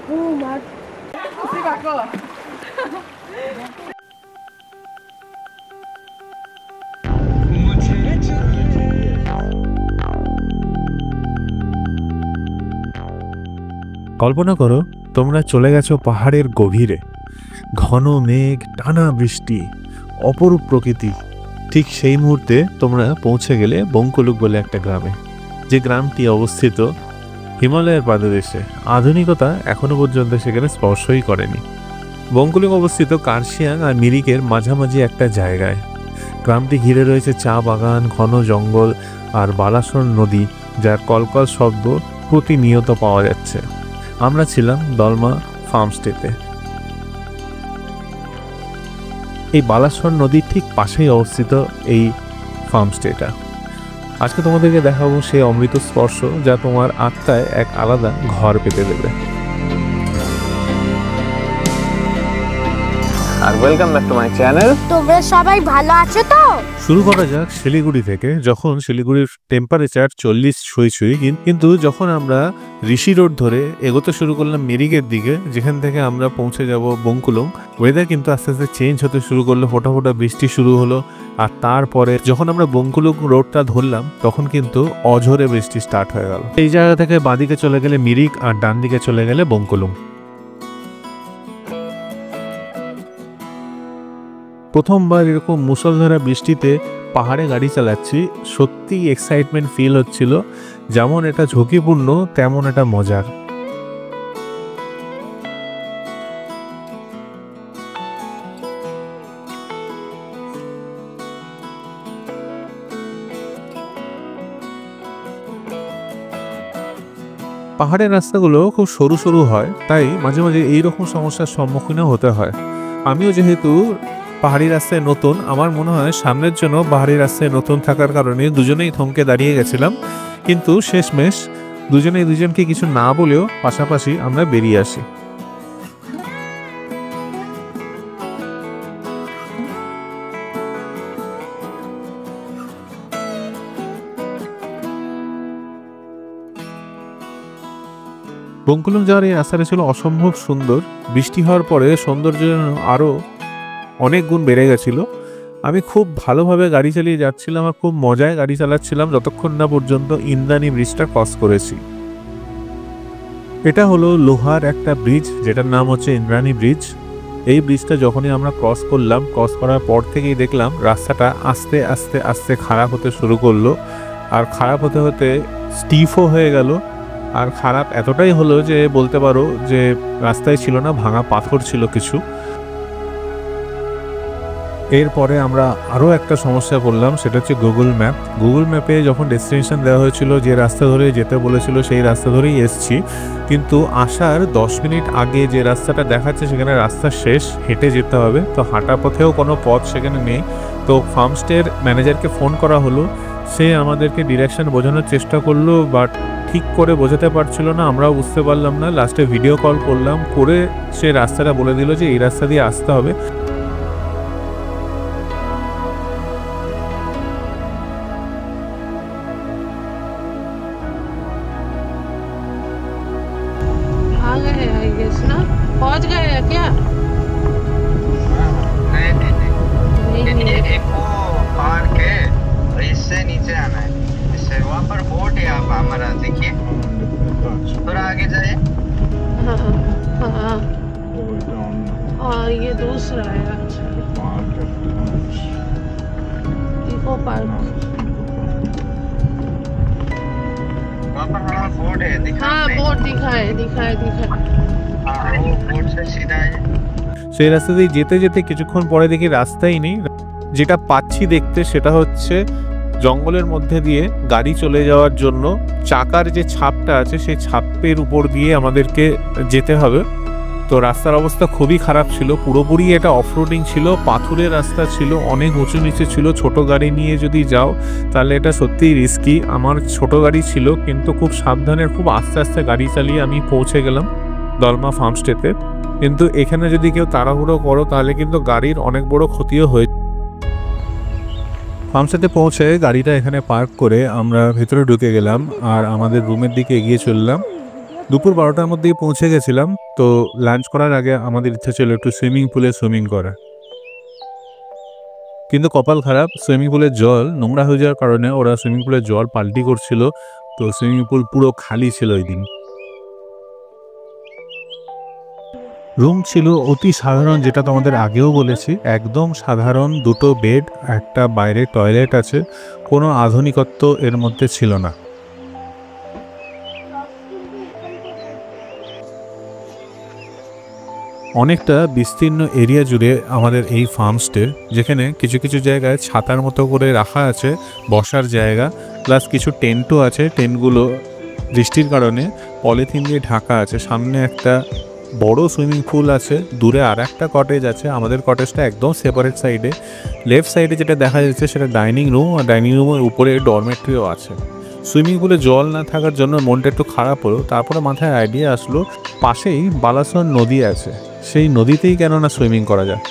কল্পনা করো তোমরা চলে গেছো পাহাড়ের গভীরে, ঘন মেঘ, টানা বৃষ্টি, অপরূপ প্রকৃতি। ঠিক সেই মুহূর্তে তোমরা পৌঁছে গেলে বঙ্কুলুক বলে একটা গ্রামে, যে গ্রামটি অবস্থিত হিমালয়ের পাদদেশে। আধুনিকতা এখনো পর্যন্ত সেখানে স্পর্শই করেনি। বঙ্কুলুক অবস্থিত কার্শিয়াং আর মিরিকের মাঝামাঝি একটা জায়গায়। গ্রামটি ঘিরে রয়েছে চা বাগান, ঘন জঙ্গল আর বালাসন নদী, যার কলকল শব্দ প্রতিনিয়ত পাওয়া যাচ্ছে। আমরা ছিলাম দলমা ফার্মস্টেতে। এই বালাসন নদীর ঠিক পাশেই অবস্থিত এই ফার্মস্টেটা। আজকে তোমাদেরকে দেখাবো সেই অমৃত স্পর্শ যা তোমার আত্মায় এক আলাদা ঘর পেতে দেবে। আর welcome back to my channel. তোমরা সবাই ভালো আছো তো? শুরু করা যাক শিলিগুড়ি থেকে। যখন শিলিগুড়ির টেম্পারেচার 40 ছুঁই, কিন্তু যখন আমরা ঋষি রোড ধরে এগোতে শুরু করলাম মিরিকের দিকে, যেখান থেকে আমরা পৌঁছে যাব বঙ্কুলুং, ওয়েদার কিন্তু আস্তে আস্তে চেঞ্জ হতে শুরু করলো। ফোটা ফোটা বৃষ্টি শুরু হলো। আর তারপরে যখন আমরা বঙ্কুলুং রোডটা ধরলাম তখন কিন্তু অঝোরে বৃষ্টি স্টার্ট হয়ে গেল। এই জায়গা থেকে বাঁদিকে চলে গেলে মিরিক আর ডান দিকে চলে গেলে বঙ্কুলুং। প্রথমবার এরকম মুষলধারা বৃষ্টিতে পাহাড়ে গাড়ি চালাচ্ছি, সত্যি এক্সাইটমেন্ট ফিল হচ্ছিল। যেমন এটা ঝুঁকিপূর্ণ তেমন এটা মজার। পাহাড়ের রাস্তাগুলো খুব সরু সরু হয়, তাই মাঝে মাঝে এইরকম সমস্যার সম্মুখীন হতে হয়। আমিও যেহেতু পাহাড়ি রাস্তায় নতুন, আমার মনে হয় সামনের জন্য পাহাড়ি রাস্তায় নতুন থাকার কারণে দুজনেই থমকে দাঁড়িয়ে গেছিলাম। কিন্তু শেষমেশ দুজনেই দুজনকে কিছু না বলেও পাশাপাশি আমরা বেরিয়ে আসি। বঙ্কুলুং যাওয়ার এই রাস্তাটা ছিল অসম্ভব সুন্দর। বৃষ্টি হওয়ার পরে সৌন্দর্য আরও অনেক গুণ বেড়ে গেছিল। আমি খুব ভালোভাবে গাড়ি চালিয়ে যাচ্ছিলাম আর খুব মজায় গাড়ি চালাচ্ছিলাম যতক্ষণ না পর্যন্ত ইন্দ্রাণী ব্রিজটা ক্রস করেছি। এটা হলো লোহার একটা ব্রিজ, যেটার নাম হচ্ছে ইন্দ্রাণী ব্রিজ। এই ব্রিজটা যখনই আমরা ক্রস করলাম, ক্রস করার পর থেকেই দেখলাম রাস্তাটা আস্তে আস্তে আস্তে খারাপ হতে শুরু করলো। আর খারাপ হতে হতে স্টিফও হয়ে গেল। আর খারাপ এতটাই হলো যে বলতে পারো যে রাস্তায় ছিল না, ভাঙা পাথর ছিল কিছু। এরপরে আমরা আরও একটা সমস্যায় পড়লাম, সেটা হচ্ছে গুগল ম্যাপ। গুগল ম্যাপে যখন ডেস্টিনেশন দেওয়া হয়েছিল, যে রাস্তা ধরে যেতে বলেছিল সেই রাস্তা ধরেই এসছি, কিন্তু আসার 10 মিনিট আগে যে রাস্তাটা দেখাচ্ছে সেখানে রাস্তা শেষ, হেঁটে যেতে হবে। তো হাঁটা পথেও কোনো পথ সেখানে নেই। তো ফার্মস্টের ম্যানেজারকে ফোন করা হলো, সে আমাদেরকে ডিরেকশন বোঝানোর চেষ্টা করলো, বাট ঠিক করে বোঝাতে পারছিল না, আমরাও বুঝতে পারলাম না। লাস্টে ভিডিও কল করলাম, করে সে রাস্তাটা বলে দিল যে এই রাস্তা দিয়ে আসতে হবে। पहुंच गए हैं क्या? नहीं, एक वो पार्क है, इससे नीचे आना है, इससे वहाँ पर बोट है। आप हमारा देखिए, थोड़ा आगे जाइए। हाँ, ये दूसरा है। अच्छा, इको पार्क। वहाँ पर हमारा बोट है, दिखा? हाँ, बोट दिखाए। সেই রাস্তা দিয়ে যেতে যেতে কিছুক্ষণ পরে দেখি রাস্তাই নেই। যেটা পাচ্ছি দেখতে সেটা হচ্ছে জঙ্গলের মধ্যে দিয়ে গাড়ি চলে যাওয়ার জন্য চাকার যে ছাপটা আছে সেই ছাপের উপর দিয়ে আমাদেরকে যেতে হবে। তো রাস্তার অবস্থা খুবই খারাপ ছিল, পুরোপুরি এটা অফরোডিং ছিল, পাথুরের রাস্তা ছিল, অনেক উঁচু নিচে ছিল। ছোট গাড়ি নিয়ে যদি যাও তাহলে এটা সত্যিই রিস্কি। আমার ছোট গাড়ি ছিল, কিন্তু খুব সাবধানে খুব আস্তে আস্তে গাড়ি চালিয়ে আমি পৌঁছে গেলাম দলমা ফার্মস্টেতে। কিন্তু এখানে যদি কেউ তাড়াহুড়ো করো তাহলে কিন্তু গাড়ির অনেক বড় ক্ষতিও হয়ে। ফার্মস্টেতে পৌঁছে গাড়িটা এখানে পার্ক করে আমরা ভেতরে ঢুকে গেলাম আর আমাদের রুমের দিকে এগিয়ে চললাম। দুপুর 12টার মধ্যেই পৌঁছে গেছিলাম। তো লাঞ্চ করার আগে আমাদের ইচ্ছা ছিল একটু সুইমিং পুলে সুইমিং করা, কিন্তু কপাল খারাপ, সুইমিং পুলের জল নোংরা হয়ে যাওয়ার কারণে ওরা সুইমিং পুলের জল পাল্টি করছিল। তো সুইমিং পুল পুরো খালি ছিল ওই দিন। রুম ছিল অতি সাধারণ, যেটা তোমাদের আগেও বলেছি, একদম সাধারণ। 2টো বেড, একটা বাইরে টয়লেট আছে, কোনো আধুনিকত্ব এর মধ্যে ছিল না। অনেকটা বিস্তীর্ণ এরিয়া জুড়ে আমাদের এই ফার্মস্টে, যেখানে কিছু কিছু জায়গায় ছাতার মতো করে রাখা আছে বসার জায়গা, প্লাস কিছু টেন্টও আছে। টেন্টগুলো বৃষ্টির কারণে পলিথিন দিয়ে ঢাকা আছে। সামনে একটা বড় সুইমিং পুল আছে, দূরে আর একটা কটেজ আছে। আমাদের কটেজটা একদম সেপারেট সাইডে। লেফট সাইডে যেটা দেখা যাচ্ছে সেটা ডাইনিং রুম, আর ডাইনিং রুমের উপরে ডরমেটরিও আছে। সুইমিং পুলে জল না থাকার জন্য মনটা একটু খারাপ হলো। তারপরে মাথায় আইডিয়া আসলো, পাশেই বালাসন নদী আছে, সেই নদীতেই কেন না সুইমিং করা যায়।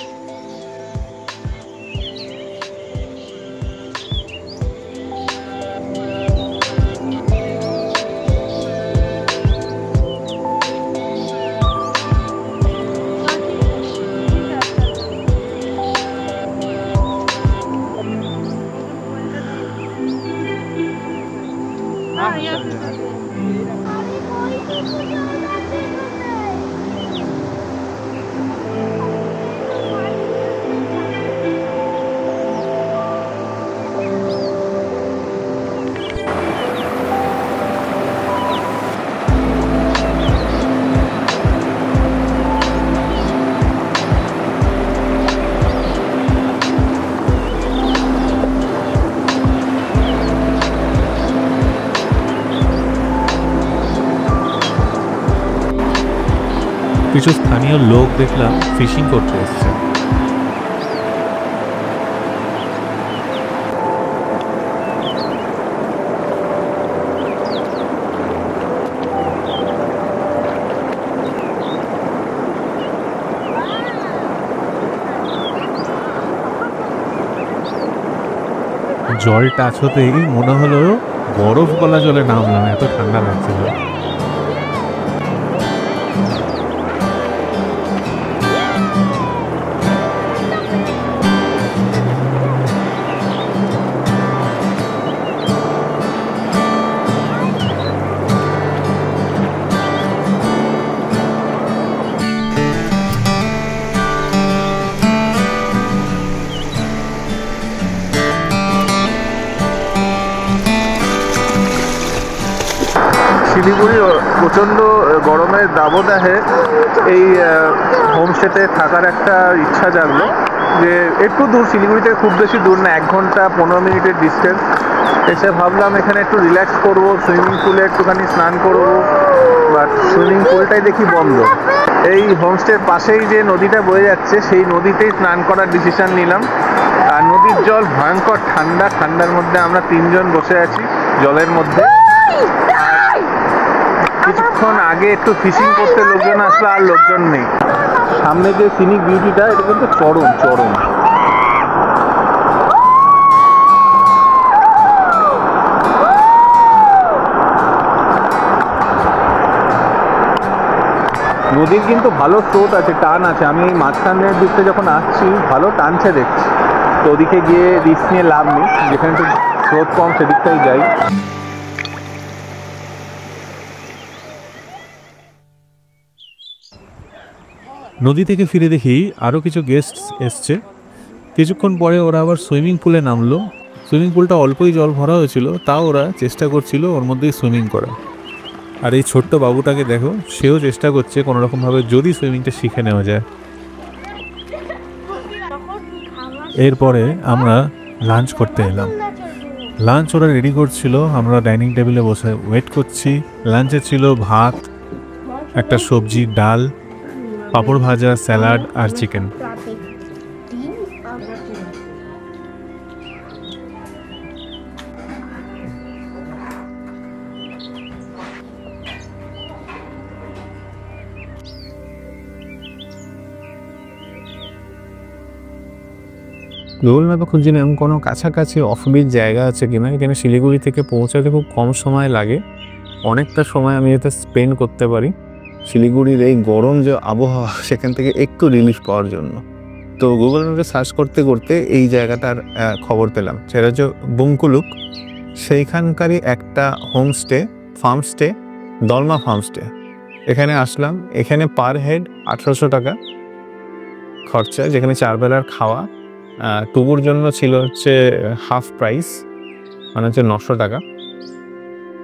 কিছু স্থানীয় লোক দেখলাম ফিশিং করতে এসছে। জল টাচ হতেই মনে হলো বরফ গলা জলে নামলাম, এত ঠান্ডা লাগছিল। শিলিগুড়ি প্রচণ্ড গরমের দাবদাহে এই হোমস্টেতে থাকার একটা ইচ্ছা জাগলো, যে একটু দূর, শিলিগুড়ি থেকে খুব বেশি দূর না, 1 ঘন্টা 15 মিনিটের ডিস্টেন্স। এসে ভাবলাম এখানে একটু রিল্যাক্স করব, সুইমিং পুলে একটুখানি স্নান করব, বাট সুইমিং পুলটাই দেখি বন্ধ। এই হোমস্টের পাশেই যে নদীটা বয়ে যাচ্ছে সেই নদীতেই স্নান করার ডিসিশন নিলাম। আর নদীর জল ভয়ঙ্কর ঠান্ডা, ঠান্ডার মধ্যে আমরা 3 জন বসে আছি জলের মধ্যে। কিছুক্ষণ আগে একটু ফিশিং করতে লোকজন আসলো, আর লোকজন নেই। সামনে যে সিনিক বিউটিটা, এটা কিন্তু চরম চরম। নদীর কিন্তু ভালো স্রোত আছে, টান আছে। আমি এই মাঝখানের দিকটা যখন আসছি ভালো টানছে দেখছি। তো ওদিকে গিয়ে রিস্ক নিয়ে লাভ নেই, যেখানে একটু স্রোত কম সেদিকটাই যাই। নদী থেকে ফিরে দেখি আরও কিছু গেস্ট এসছে। কিছুক্ষণ পরে ওরা আবার সুইমিং পুলে নামলো। সুইমিং পুলটা অল্পই জল ভরা হয়েছিল, তাও ওরা চেষ্টা করছিল ওর মধ্যেই সুইমিং করা। আর এই ছোট্ট বাবুটাকে দেখো, সেও চেষ্টা করছে কোনোরকমভাবে যদি সুইমিংটা শিখে নেওয়া যায়। এরপরে আমরা লাঞ্চ করতে এলাম। লাঞ্চ ওরা রেডি করছিল, আমরা ডাইনিং টেবিলে বসে ওয়েট করছি। লাঞ্চে ছিল ভাত, একটা সবজি, ডাল, পাঁপড় ভাজা, স্যালাড আর চিকেন। গুগল ম্যাপে খুঁজছিলাম কোনো কাছাকাছি অফবিট জায়গা আছে কিনা, এখানে শিলিগুড়ি থেকে পৌঁছাতে খুব কম সময় লাগে। অনেকটা সময় আমি এতে স্পেন্ড করতে পারি শিলিগুড়ির এই গরম যে আবহাওয়া সেখান থেকে একটু রিলিফ পাওয়ার জন্য। তো গুগল ম্যাপে সার্চ করতে করতে এই জায়গাটার খবর পেলাম, সেটা হচ্ছে বুংকুলুক। সেইখানকারই একটা হোমস্টে, ফার্মস্টে, দলমা ফার্মস্টে। এখানে আসলাম। এখানে পার হেড 1800 টাকা খরচা, যেখানে 4 বেলার খাওয়া। টুকুর জন্য ছিল হচ্ছে হাফ প্রাইস, মানে হচ্ছে 900 টাকা।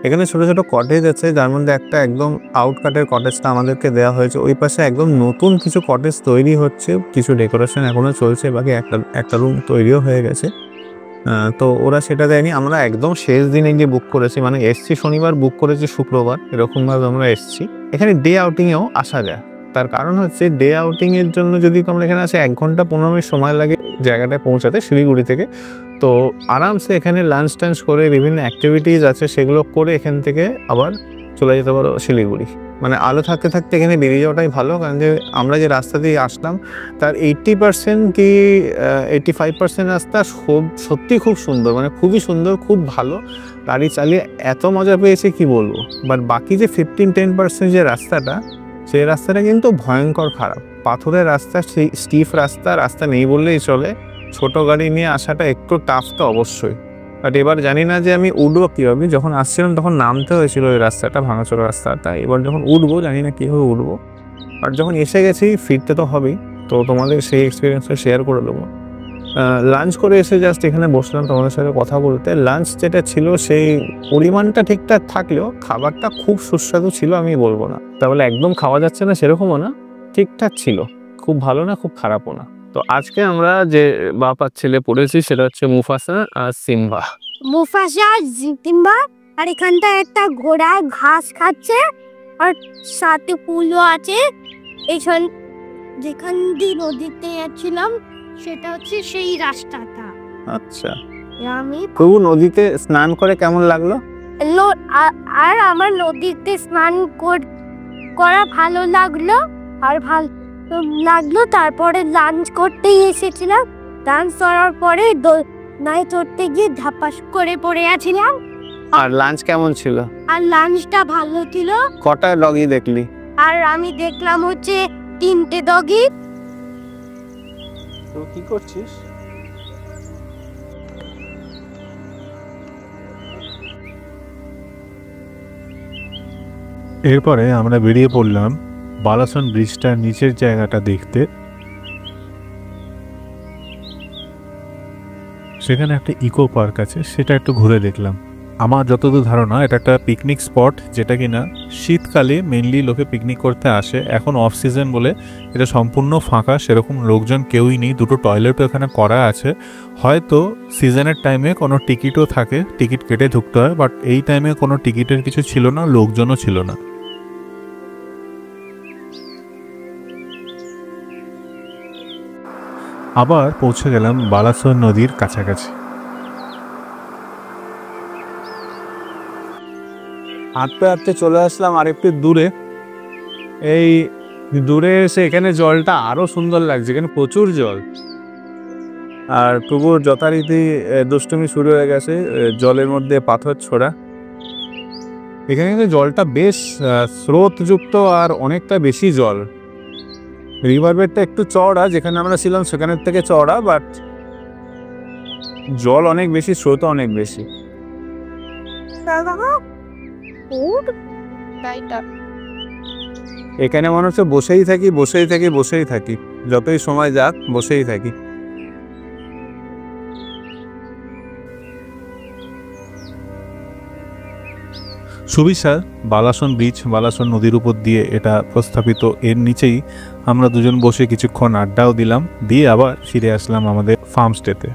এখানে ছোটো ছোটো কটেজ আছে, যার মধ্যে একটা একদম আউটকাটের কটেজটা আমাদেরকে দেওয়া হয়েছে। ওই পাশে একদম নতুন কিছু কটেজ তৈরি হচ্ছে, কিছু ডেকোরেশন এখনও চলছে, বাকি একটা রুম তৈরিও হয়ে গেছে। তো ওরা সেটা দেয়নি। আমরা একদম শেষ দিনে গিয়ে বুক করেছি, মানে এসছি শনিবার, বুক করেছি শুক্রবার, এরকমভাবে আমরা এসছি। এখানে ডে আউটিংয়েও আসা যায়। তার কারণ হচ্ছে ডে আউটিংয়ের জন্য যদি আমরা এখানে আসি 1 ঘন্টা 15 মিনিট সময় লাগে জায়গাটায় পৌঁছাতে শিলিগুড়ি থেকে। তো আরামসে এখানে লাঞ্চ টাঞ্চ করে বিভিন্ন অ্যাক্টিভিটিস আছে সেগুলো করে এখান থেকে আবার চলে যেতে পারো শিলিগুড়ি। মানে আলো থাকতে থাকতে এখানে বেরিয়ে যাওয়াটাই ভালো, কারণ যে আমরা যে রাস্তা দিয়ে আসলাম তার 80% কি 85% রাস্তা সত্যি খুব সুন্দর, মানে খুবই সুন্দর, খুব ভালো। গাড়ি চালিয়ে এত মজা পেয়েছে কি বলবো। বাট বাকি যে 15-10% যে রাস্তাটা, সেই রাস্তাটা কিন্তু ভয়ঙ্কর খারাপ। পাথরের রাস্তা, সেই স্টিফ রাস্তা নেই বললেই চলে। ছোট গাড়ি নিয়ে আসাটা একটু টাফ তো অবশ্যই। বাট এবার জানি না যে আমি উঠবো কীভাবে। যখন আসছিলাম তখন নামতে হয়েছিল ওই রাস্তাটা, ভাঙাচোরা রাস্তাটা। এবার যখন উঠবো জানি না কীভাবে উঠবো। আর যখন এসে গেছি ফিরতে তো হবেই, তো তোমাদের সেই এক্সপিরিয়েন্সটা শেয়ার করে দেবো। লাঞ্চ করে এসে জাস্ট এখানে বসলাম তোমাদের সাথে কথা বলতে। লাঞ্চ যেটা ছিল সেই পরিমাণটা ঠিকঠাক থাকলেও খাবারটা খুব সুস্বাদু ছিল, আমি বলবো না। তাহলে একদম খাওয়া যাচ্ছে না সেরকমও না, ঠিকঠাক ছিল, খুব ভালো না খুব খারাপও না। তো আজকে আমরা যে বাপ আর ছেলে পড়েছি সেটা হচ্ছে মুফাসা আর সিম্বা। মুফাসা আর সিম্বা। আর এখানটা একটা ঘোড়া ঘাস খাচ্ছে, আর সাথে ফুলও আছে। এখান যেখান দিয়ে নদীতে যাচ্ছিলাম সেটা হচ্ছে সেই রাস্তাটা। আচ্ছা, আমি তবু নদীতে স্নান করে কেমন লাগলো? আর আমার নদীতে স্নান করা ভালো লাগলো, আর ভালো লাগলো। তারপরে লাঞ্চ করতেই এসেছিলাম। লাঞ্চ করার পরে নাই চড়তে গিয়ে ধাপাস করে পড়ে আছিলাম। আর লাঞ্চ কেমন ছিল? আর লাঞ্চটা ভালো ছিল। কটা ডগি দেখলি? আর আমি দেখলাম হচ্ছে 3টে ডগি। তো কি করছিস? এরপরে আমরা বেরিয়ে পড়লাম বালাসন ব্রিজটার নিচের জায়গাটা দেখতে। সেখানে একটা ইকো পার্ক আছে, সেটা একটু ঘুরে দেখলাম। আমার যতদূর ধারণা এটা একটা পিকনিক স্পট, যেটা কিনা শীতকালে মেনলি লোকে পিকনিক করতে আসে। এখন অফ সিজন বলে এটা সম্পূর্ণ ফাঁকা, সেরকম লোকজন কেউই নেই। 2টো টয়লেটও এখানে করা আছে। হয়তো সিজনের টাইমে কোনো টিকিটও থাকে, টিকিট কেটে ঢুকতে হয়, বাট এই টাইমে কোনো টিকিটের কিছু ছিল না, লোকজনও ছিল না। আবার পৌঁছে গেলাম বালাসন নদীর কাছাকাছি। হাঁটতে হাঁটতে চলে আসলাম আর একটু দূরে। এই দূরে এসে এখানে জলটা আরো সুন্দর লাগছে, এখানে প্রচুর জল। আর টুকুর যথারীতি দুষ্টুমি শুরু হয়ে গেছে, জলের মধ্যে পাথর ছোড়া। এখানে কিন্তু জলটা বেশ স্রোতযুক্ত আর অনেকটা বেশি জল। রিভার বেডটা একটু চওড়া, যেখানে আমরা ছিলাম সেখানের থেকে চওড়া, বাট জল অনেক বেশি, স্রোত অনেক বেশি। এখানে মনে হচ্ছে বসেই থাকি, যতই সময় যাক বসেই থাকি। সুবিশাল বালাসন ব্রিজ, বালাসন নদীর উপর দিয়ে এটা প্রস্থাপিত। এর নিচেই আমরা দুজন বসে কিছুক্ষণ আড্ডাও দিলাম, দিয়ে আবার ফিরে আসলাম আমাদের ফার্মস্টেতে।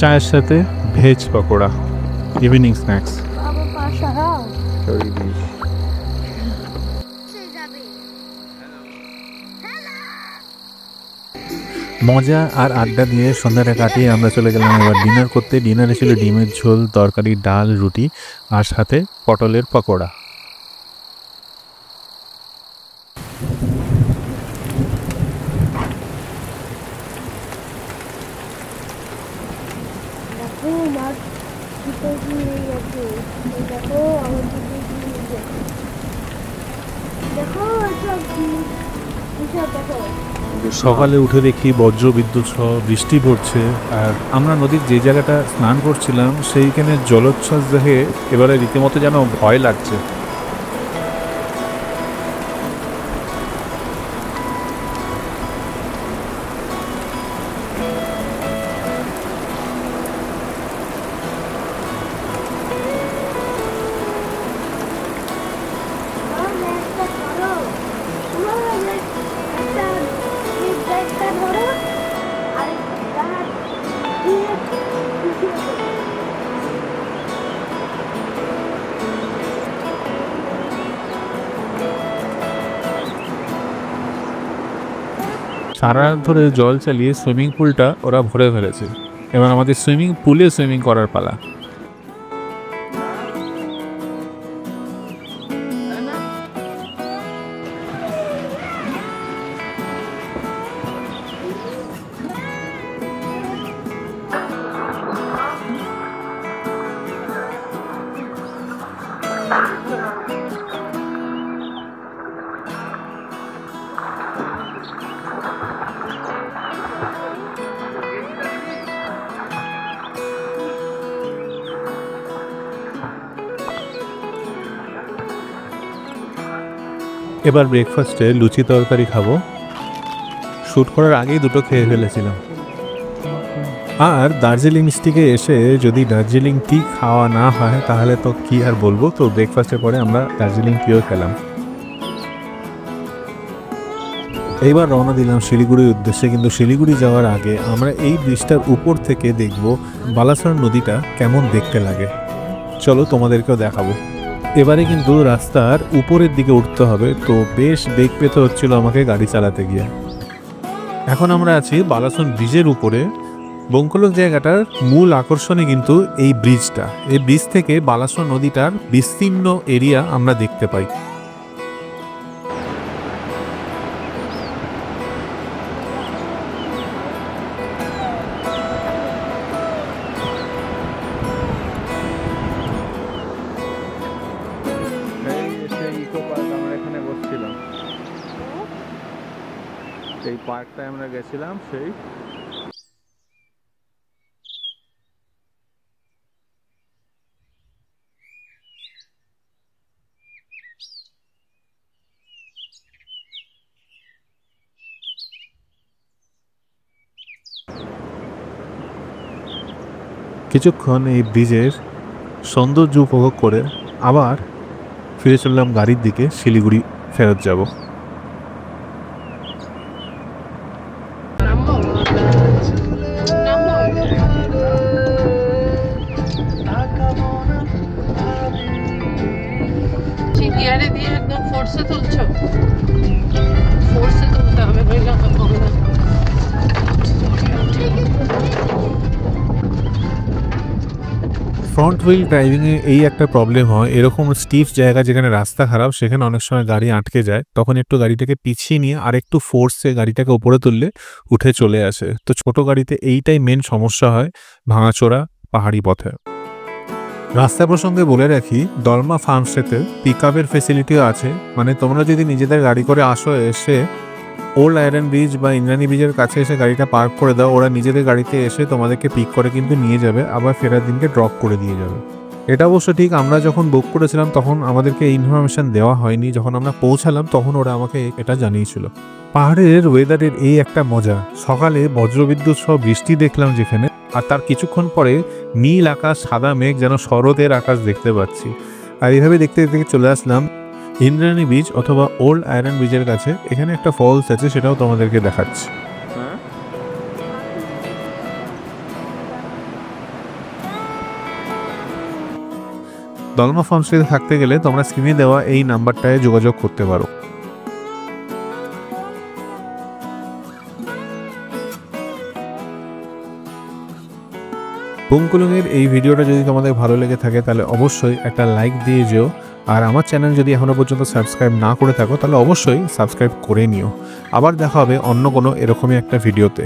চায়ের সাথে ভেজ পকোড়া, ইভিনিং স্ন্যাক্স। মজা আর আড্ডা দিয়ে সন্ধ্যাটা কাটিয়ে আমরা চলে গেলাম এবার ডিনার করতে। ডিনারে ছিল ডিমের ঝোল, তরকারি, ডাল, রুটি আর সাথে পটলের পকোড়া। দেখো মাছ ভিতর দিয়ে গেছে, দেখো আমার ভিতর দিয়ে গেছে, দেখো এসব দেখো। সকালে উঠে দেখি বজ্র বিদ্যুৎ সহ বৃষ্টি পড়ছে, আর আমরা নদীর যে জায়গাটা স্নান করছিলাম সেইখানে জলোচ্ছ্বাস দেখে এবারে রীতিমতো যেন ভয় লাগছে। সারা রাত ধরে জল চালিয়ে সুইমিং পুলটা ওরা ভরে ফেলেছে, এবার আমাদের সুইমিং পুলে সুইমিং করার পালা। এবার ব্রেকফাস্টে লুচি তরকারি খাবো, শ্যুট করার আগেই দুটো খেয়ে ফেলেছিলাম। আর দার্জিলিং মিষ্টিকে এসে যদি দার্জিলিং টি খাওয়া না হয় তাহলে তো কি আর বলবো। তো ব্রেকফাস্টের পরে আমরা দার্জিলিং টিও খেলাম। এইবার রওনা দিলাম শিলিগুড়ির উদ্দেশ্যে, কিন্তু শিলিগুড়ি যাওয়ার আগে আমরা এই ব্রিজটার উপর থেকে দেখব বালাসন নদীটা কেমন দেখতে লাগে। চলো তোমাদেরকেও দেখাবো। এবারে কিন্তু রাস্তার উপরের দিকে উঠতে হবে, তো বেশ বেগ পেতে হচ্ছিল আমাকে গাড়ি চালাতে গিয়ে। এখন আমরা আছি বালাসন ব্রিজের উপরে। বঙ্কলক জায়গাটার মূল আকর্ষণই কিন্তু এই ব্রিজটা। এই ব্রিজ থেকে বালাসন নদীটার বিস্তীর্ণ এরিয়া আমরা দেখতে পাই। এই পার্কটায় আমরা গেছিলাম, সেই কিছুক্ষণ এই ব্রিজের সৌন্দর্য উপভোগ করে আবার ফিরে চললাম গাড়ির দিকে, শিলিগুড়ি ফেরত যাব। ফ্রন্ট হুইল ড্রাইভিংয়ে এই একটা প্রবলেম হয়, এরকম স্টিফ জায়গা যেখানে রাস্তা খারাপ সেখানে অনেক সময় গাড়ি আটকে যায়, তখন একটু গাড়িটাকে পিছিয়ে নিয়ে আর একটু ফোর্সে গাড়িটাকে উপরে তুললে উঠে চলে আসে। তো ছোট গাড়িতে এইটাই মেন সমস্যা হয় ভাঙাচোরা পাহাড়ি পথে। রাস্তা প্রসঙ্গে বলে রাখি, দলমা ফার্মস্টেতে পিক আপের ফেসিলিটিও আছে, মানে তোমরা যদি নিজেদের গাড়ি করে আসো, এসে ওল্ড আয়রন ব্রিজ বা ইন্দ্রাণী ব্রিজের কাছে এসে গাড়িটা পার্ক করে দাও, ওরা নিজেদের গাড়িতে এসে তোমাদেরকে পিক করে কিন্তু নিয়ে যাবে, আবার ফেরার দিনকে ড্রপ করে দিয়ে যাবে। এটা অবশ্য ঠিক, আমরা যখন বুক করেছিলাম তখন আমাদেরকে ইনফরমেশন দেওয়া হয়নি, যখন আমরা পৌঁছালাম তখন ওরা আমাকে এটা জানিয়েছিল। পাহাড়ের ওয়েদারের এই একটা মজা, সকালে বজ্রবিদ্যুৎ সহ বৃষ্টি দেখলাম যেখানে, আর তার কিছুক্ষণ পরে নীল আকাশ, সাদা মেঘ, যেন শরতের আকাশ দেখতে পাচ্ছি। আর এইভাবে দেখতে দেখতে চলে আসলাম ইন্দ্রাণী ব্রিজ অথবা ওল্ড আয়রন ব্রিজের কাছে। এখানে একটা ফলস আছে, সেটাও তোমাদেরকে দেখাচ্ছি। দলমা ফার্মস্টেতে থাকতে গেলে তোমরা স্ক্রিনে দেওয়া এই নাম্বারটায় যোগাযোগ করতে পারো। বঙ্কলুংয়ের এই ভিডিওটা যদি তোমাদের ভালো লেগে থাকে তাহলে অবশ্যই একটা লাইক দিয়ে যেও, আর আমার চ্যানেল যদি এখনও পর্যন্ত সাবস্ক্রাইব না করে থাকো তাহলে অবশ্যই সাবস্ক্রাইব করে নিও। আবার দেখা হবে অন্য কোনো এরকমই একটা ভিডিওতে।